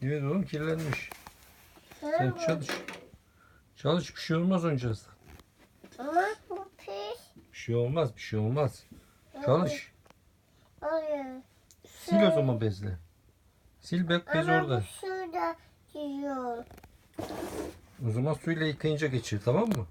Evet oğlum kirlenmiş. Sen Sen çalış. Çalış, bir şey olmaz oynayacağız. Ama bu pis. Bir şey olmaz, bir şey olmaz. Çalış. Hayır. Sil o zaman bezle. Sil bak, bez Ama orada. bu şurada yiyor. O zaman suyla yıkayınca geçir, tamam mı?